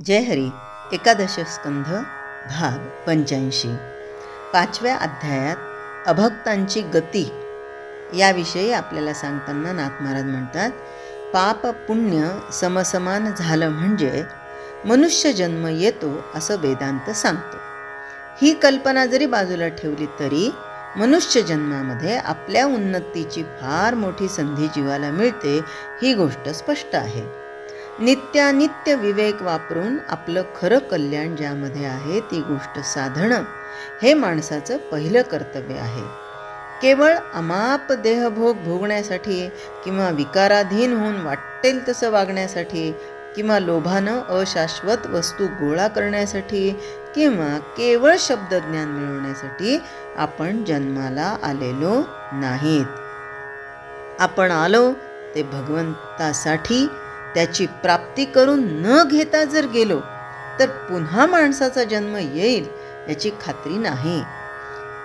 जय हरी. एकादश स्कंध भाग 85. 5व्या अध्यायात अभक्तांची गती याविषयी आपल्याला सांगताना नाथ महाराज म्हणतात, पाप पुण्य समसमान झालं म्हणजे मनुष्य जन्म येतो असं वेदांत सांगतो. ही कल्पना जरी बाजूला ठेवली तरी मनुष्य जन्मामध्ये आपल्या उन्नतीची फार मोठी संधी जीवाला मिळते, ही गोष्ट स्पष्ट आहे. नित्यानित्य विवेक वापरून आपलं खरं कल्याण ज्यामध्ये आहे ती गोष्ट साधणं हे माणसाचं पहिलं कर्तव्य आहे. केवळ अमाप देहभोग भोगण्यासाठी किंवा विकाराधीन होऊन वाटेल तसं वागण्यासाठी किंवा लोभानं अशाश्वत वस्तू गोळा करण्यासाठी किंवा केवळ शब्दज्ञान मिळवण्यासाठी आपण जन्माला आलेलो नाहीत. आपण आलो ते भगवंतासाठी, त्याची प्राप्ती करून न घेता जर गेलो तर पुन्हा माणसाचा जन्म येईल याची खात्री नाही.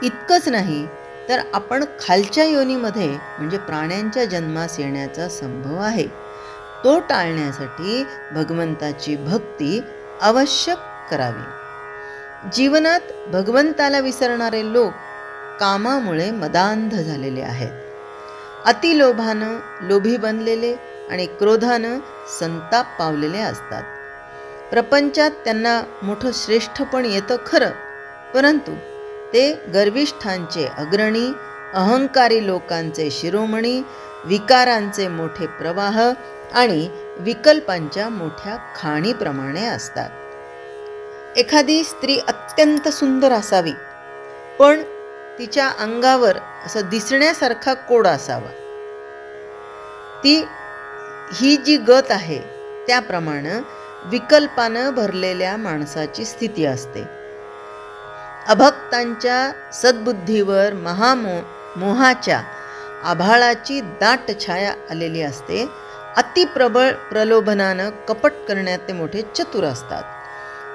इतकंच नाही तर आपण खालच्या योनीमध्ये म्हणजे प्राण्यांच्या जन्मास येण्याचा संभव आहे. तो टाळण्यासाठी भगवंताची भक्ती आवश्यक करावी. जीवनात भगवंताला विसरणारे लोक कामामुळे मदांध झालेले आहेत. अतिलोभानं लोभी बनलेले आणि क्रोधानं संताप पावलेले असतात. प्रपंचात त्यांना मोठं श्रेष्ठपण येतं खरं, परंतु ते गर्विष्ठांचे अग्रणी, अहंकारी लोकांचे शिरोमणी, विकारांचे मोठे प्रवाह आणि विकल्पांच्या मोठ्या खाणीप्रमाणे असतात. एखादी स्त्री अत्यंत सुंदर असावी, पण तिच्या अंगावर असं दिसण्यासारखा कोड असावा. ही जी गत आहे त्याप्रमाणे विकल्पानं भरलेल्या माणसाची स्थिती असते. अभक्तांच्या सद्बुद्धीवर मोहाच्या आभाळाची दाट छाया आलेली असते. अतिप्रबळ प्रलोभनानं कपट करण्यात ते मोठे चतुर असतात.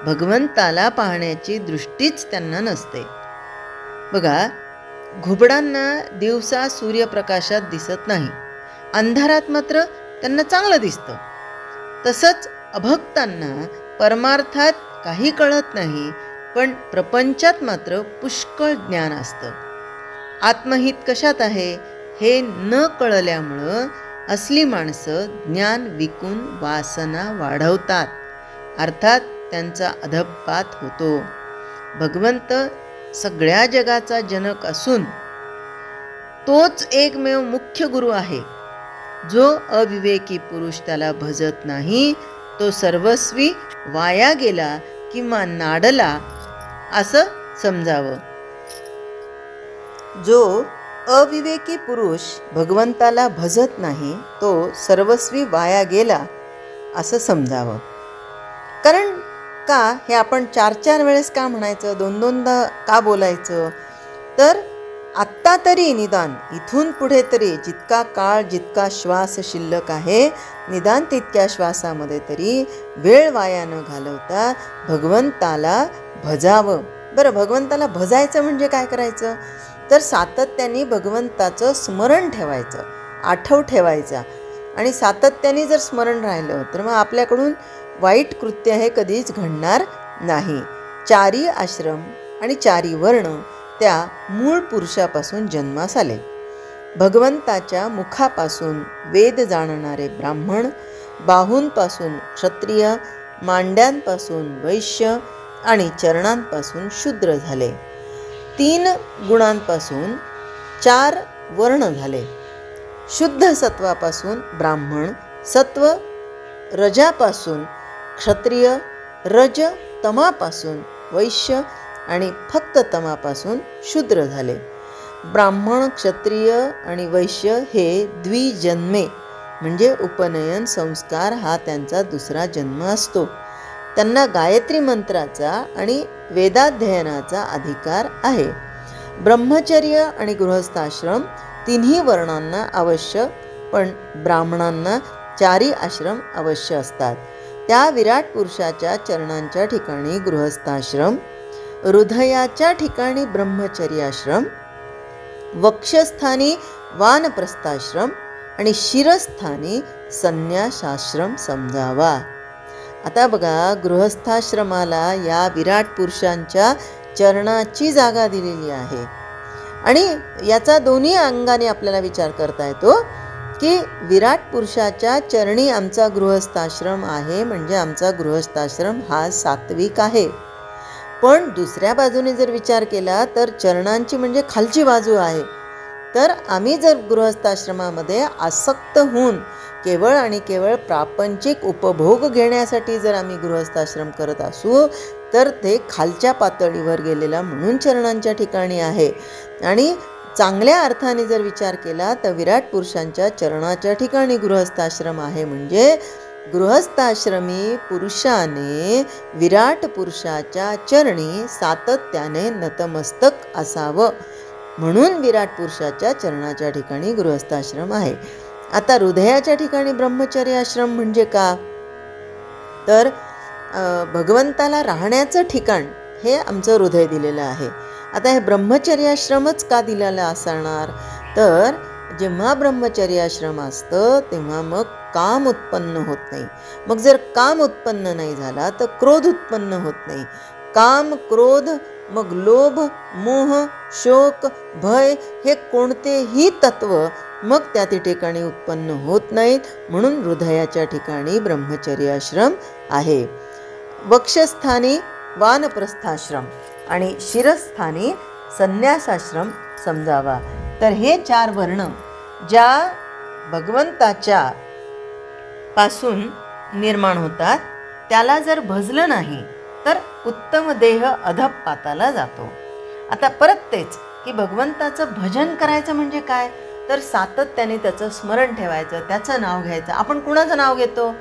भगवंताला पाहण्याची दृष्टीच त्यांना नसते. बघा, घुबडांना दिवसा सूर्यप्रकाशात दिसत नाही, अंधारात मात्र त्यांना चांगलं दिसतं. तसंच अभक्तांना परमार्थात काही कळत नाही, पण प्रपंचात मात्र पुष्कळ ज्ञान असतं. आत्महित कशात आहे हे न कळल्यामुळं असली माणसं ज्ञान विकून वासना वाढवतात, अर्थात त्यांचा अधःपात होतो. भगवंत सगळ्या जगाचा जनक असून तोच एकमेव मुख्य गुरु आहे. जो अविवेकी पुरुष त्याला भजत नाही तो सर्वस्वी वाया गेला किंवा नाडला असं समजावं. जो अविवेकी पुरुष भगवंताला भजत नाही तो सर्वस्वी वाया गेला असं समजावं. कारण का हे आपण 4-4 वेळेस का म्हणायचं, 2-2दा का बोलायचं? तर आत्ता तरी निदान इथून पुढे तरी जितका काळ जितका श्वास शिल्लक आहे, निदान तितक्या श्वासामध्ये तरी वेळ वाया न घालवता भगवंताला भजावं. बरं, भगवंताला भजायचं म्हणजे काय करायचं? तर सातत्याने भगवंताचं स्मरण ठेवायचं, आठव ठेवायचा. आणि सातत्याने जर स्मरण राहिलं तर मग आपल्याकडून वाईट कृत्य हे कधीच घडणार नाही. 4 आश्रम आणि 4 वर्ण त्या मूळ पुरुषापासून जन्मास आले. भगवंताच्या मुखापासून वेद जाणणारे ब्राह्मण, बाहूंपासून क्षत्रिय, मांड्यांपासून वैश्य आणि चरणांपासून शूद्र झाले. 3 गुणांपासून 4 वर्ण झाले. शुद्ध सत्वापासून ब्राह्मण, सत्व रजापासून क्षत्रिय, रज तमापासून वैश्य आणि फक्त तमापासून शूद्र झाले. ब्राह्मण, क्षत्रिय आणि वैश्य हे द्विजन्मे म्हणजे उपनयन संस्कार हा त्यांचा दुसरा जन्म असतो. त्यांना गायत्री मंत्राचा आणि वेदाध्ययनाचा अधिकार आहे. ब्रह्मचर्य आणि गृहस्थाश्रम 3 वर्णांना अवश्य, पण ब्राह्मणांना 4 आश्रम अवश्य असतात. त्या विराट पुरुषाच्या चरणांच्या ठिकाणी गृहस्थाश्रम, हृदयाच्या ठिकाणी ब्रह्मचर्याश्रम, वक्षस्थानी वानप्रस्थाश्रम आणि शिरस्थानी संन्यासाश्रम समजावा. आता बघा, गृहस्थाश्रमाला या विराट पुरुषांच्या चरणाची जागा दिलेली आहे आणि याचा दोन्ही अंगाने आपल्याला विचार करता येतो की विराट पुरुषाच्या चरणी आमचा गृहस्थाश्रम आहे, म्हणजे आमचा गृहस्थाश्रम हा सात्विक आहे. पण दुसऱ्या बाजूने जर विचार केला तर चरणांची म्हणजे खालची बाजू आहे. तर आम्ही जर गृहस्थाश्रमामध्ये आसक्त होऊन केवळ आणि केवळ प्रापंचिक उपभोग घेण्यासाठी जर आम्ही गृहस्थाश्रम करत असू तर ते खालच्या पातळीवर गेलेला म्हणून चरणांच्या ठिकाणी आहे. आणि चांगल्या अर्थाने जर विचार केला तर विराट पुरुषांच्या चरणाच्या ठिकाणी गृहस्थाश्रम आहे, म्हणजे गृहस्थाश्रमी पुरुषाने विराट पुरुषाच्या चरणी सातत्याने नतमस्तक असावं, म्हणून विराट पुरुषाच्या चरणाच्या ठिकाणी गृहस्थाश्रम आहे. आता हृदयाच्या ठिकाणी ब्रह्मचर्य आश्रम म्हणजे का, तर भगवंताला राहण्याचं ठिकाण हे आमचं हृदय दिलेलं आहे. आता हे ब्रह्मचर्याश्रमच का दिलेलं असणार, तर जेव्हा ब्रह्मचर्याश्रम असतं तेव्हा मग काम उत्पन्न होत नाही. मग जर काम उत्पन्न नाही झाला तर क्रोध उत्पन्न होत नाही. काम, क्रोध, मग लोभ, मोह, शोक, भय हे कोणतेही तत्व मग त्या ठिकाणी उत्पन्न होत नाहीत, म्हणून हृदयाच्या ठिकाणी ब्रह्मचर्याश्रम आहे. वक्षस्थानी वानप्रस्थाश्रम आणि शिरस्थानी संन्यासाश्रम समजावा. तर हे 4 वर्ण ज्या भगवंताच्या पासून निर्माण होतात त्याला जर भजलं नाही तर उत्तम देह अधःपाताला जातो. आता परत तेच की भगवंताचं भजन करायचं म्हणजे काय, तर सातत्याने त्याचं स्मरण ठेवायचं, त्याचं नाव घ्यायचं. आपण कुणाचं नाव घेतो,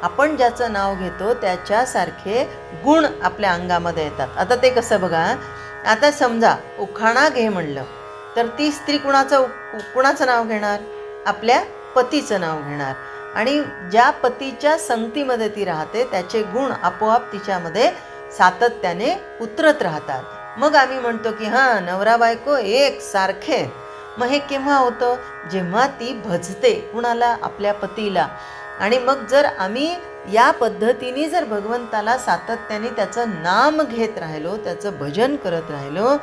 आपण ज्याचं नाव घेतो त्याच्यासारखे गुण आपल्या अंगामध्ये येतात. आता ते कसं बघा, आता समजा उखाणा घे म्हणलं तर ती स्त्री कुणाचं नाव घेणार, आपल्या पतीचं नाव घेणार. आणि ज्या पतीच्या संगतीमध्ये ती राहते त्याचे गुण आपोआप तिच्यामध्ये सातत्याने उतरत राहतात. मग आम्ही म्हणतो की हां, नवरा बायको एक सारखे. मग हे केव्हा होतं, जेव्हा ती भजते कुणाला, आपल्या पतीला. आणि मग जर आम्ही या पद्धतीने जर भगवंताला सातत्याने त्याचं नाम घेत राहिलो, त्याचं भजन करत राहिलो,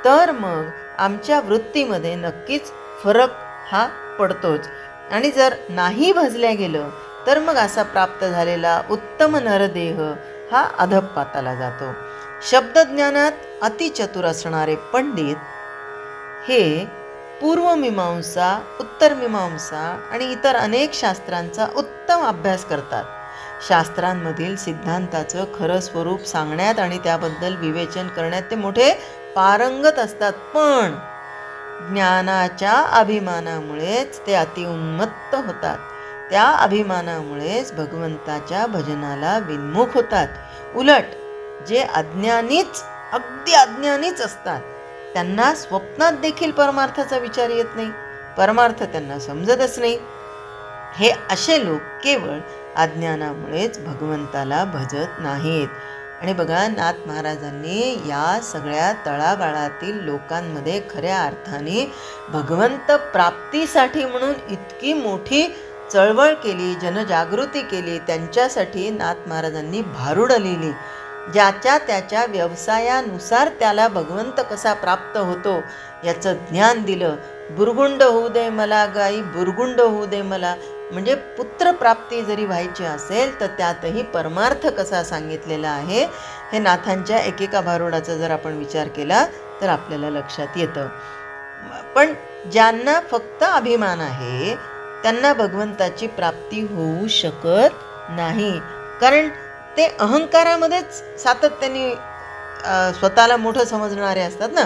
तर मग आमच्या वृत्तीमध्ये नक्कीच फरक हा पडतोच. आणि जर नाही भजल्या गेलं तर मग असा प्राप्त झालेला उत्तम नरदेह हा अधःपाताला जातो. शब्दज्ञानात अतिचतुर असणारे पंडित हे पूर्वमीमांसा, उत्तरमीमांसा आणि इतर अनेक शास्त्रांचा उत्तम अभ्यास करतात. शास्त्रांमधील सिद्धांताचं खरं स्वरूप सांगण्यात आणि त्याबद्दल विवेचन करण्यात ते मोठे पारंगत असतात. पण ज्ञानाच्या अभिमानामुळेच ते अतिउन्मत्त होतात. त्या अभिमानामुळेच भगवंताच्या भजनाला विन्मुख होतात. उलट जे अगदी अज्ञानीच असतात त्यांना स्वप्नात देखील परमार्थाचा विचार येत नाही, परमार्थ त्यांना समजतच नाही. हे असे लोक केवळ अज्ञानामुळेच भगवंताला भजत नाहीत. आणि बघा, नाथ महाराजांनी या सगळ्या तळागाळातील लोकांमध्ये खऱ्या अर्थाने भगवंत प्राप्तीसाठी म्हणून इतकी मोठी चळवळ केली, जनजागृती केली. त्यांच्यासाठी नाथ महाराजांनी भारुड लिहिली. ज्याच्या त्याच्या व्यवसायानुसार त्याला भगवंत कसा प्राप्त होतो याचं ज्ञान दिलं. बुरगुंड होऊ दे मला गाई, बुरगुंड होऊ दे मला, म्हणजे पुत्रप्राप्ती जरी व्हायची असेल तर त्यातही परमार्थ कसा सांगितलेला आहे हे नाथांच्या एकेका भारुडाचा जर आपण विचार केला तर आपल्याला लक्षात येतं. पण ज्यांना फक्त अभिमान आहे त्यांना भगवंताची प्राप्ती होऊ शकत नाही, कारण ते अहंकारामध्येच सातत्याने स्वतःला मोठं समजणारे असतात ना.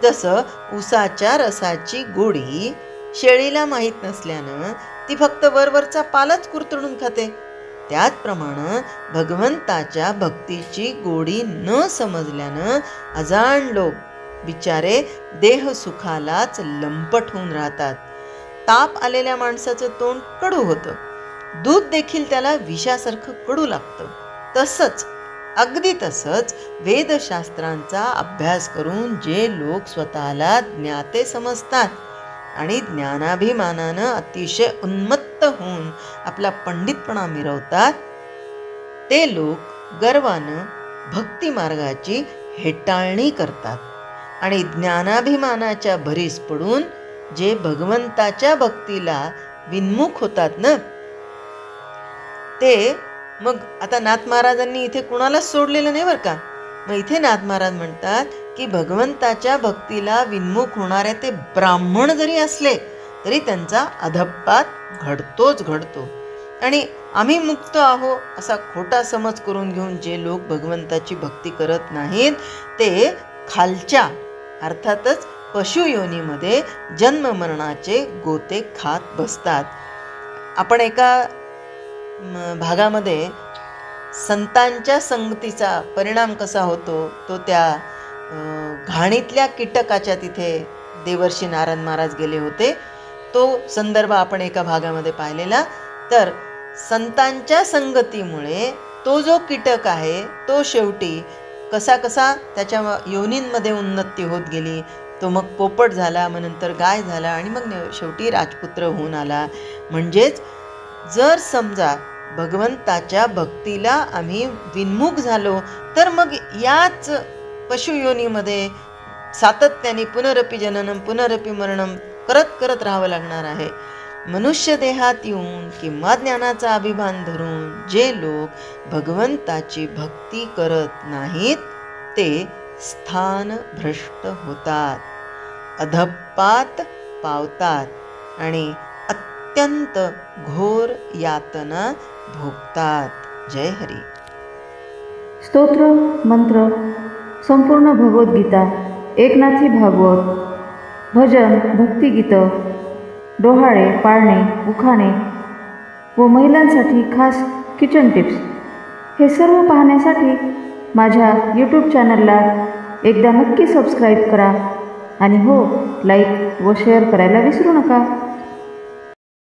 जसं उसाच्या रसाची गोडी शेळीला माहीत नसल्यानं ती फक्त वरवरचा पालच कुरतडून खाते, त्याचप्रमाणे भगवंताच्या भक्तीची गोडी न समजल्यानं अजाण लोक बिचारे देहसुखालाच लंपट होऊन राहतात. ताप आलेल्या माणसाचं तोंड कडू होतं, दूध देखील त्याला विषासारखं कडू लागतं. तसंच, अगदी तसंच वेदशास्त्रांचा अभ्यास करून जे लोक स्वतःला ज्ञाते समजतात आणि ज्ञानाभिमानानं अतिशय उन्मत्त होऊन आपला पंडितपणा मिरवतात ते लोक गर्वानं भक्ती मार्गाची हेटाळणी करतात आणि ज्ञानाभिमानाच्या भरीस पडून जे भगवंताच्या भक्तीला विन्मुख होतात ना, ते मग आता नाथ महाराजांनी इथे कुणालाच सोडलेलं नाही बरं का. मग इथे नाथ महाराज म्हणतात की भगवंताच्या भक्तीला विन्मुख होणारे ते ब्राह्मण जरी असले तरी त्यांचा अधप्पात घडतोच घडतो. आणि आम्ही मुक्त आहो असा खोटा समज करून घेऊन जे लोक भगवंताची भक्ती करत नाहीत ते खालच्या अर्थातच पशुयोनीमध्ये जन्ममरणाचे गोते खात बसतात. आपण एका भागामध्ये संतांच्या संगतीचा परिणाम कसा होतो तो त्या घाणीतल्या कीटकाच्या तिथे देवर्षी नारद महाराज गेले होते, तो संदर्भ आपण एका भागामध्ये पाहिलेला. तर संतांच्या संगतीमुळे तो जो कीटक आहे तो शेवटी कसा कसा त्याच्या योनींमध्ये उन्नती होत गेली. तो मग पोपट झाला, मग नंतर गाय झाला आणि मग शेवटी राजपुत्र होऊन आला. म्हणजेच जर समजा भगवंताच्या भक्तीला आम्ही विन्मुख झालो तर मग याच पशुयोनीमध्ये सातत्याने पुनरपि जननम पुनरपि मरणम करत करत राहावं लागणार आहे. मनुष्य देहात येऊन किंवा ज्ञानाचा अभिमान धरून जे लोक भगवंताची भक्ती करत नाहीत ते स्थान भ्रष्ट होतात, अधप्पात पावतात आणि अत्यंत घोर यातना भोगतात. जय हरी. स्तोत्र मंत्र संपूर्ण भगवद्गीता, एकनाथी भागवत, भजन, भक्तिगीत, डोहाळे, पाळणे, उखाणे व महिलांसाठी खास किचन टिप्स हे सर्व पाहण्यासाठी माझ्या यूट्यूब चॅनलला एकदा नक्की सबस्क्राईब करा आणि हो, लाईक व शेअर करायला विसरू नका.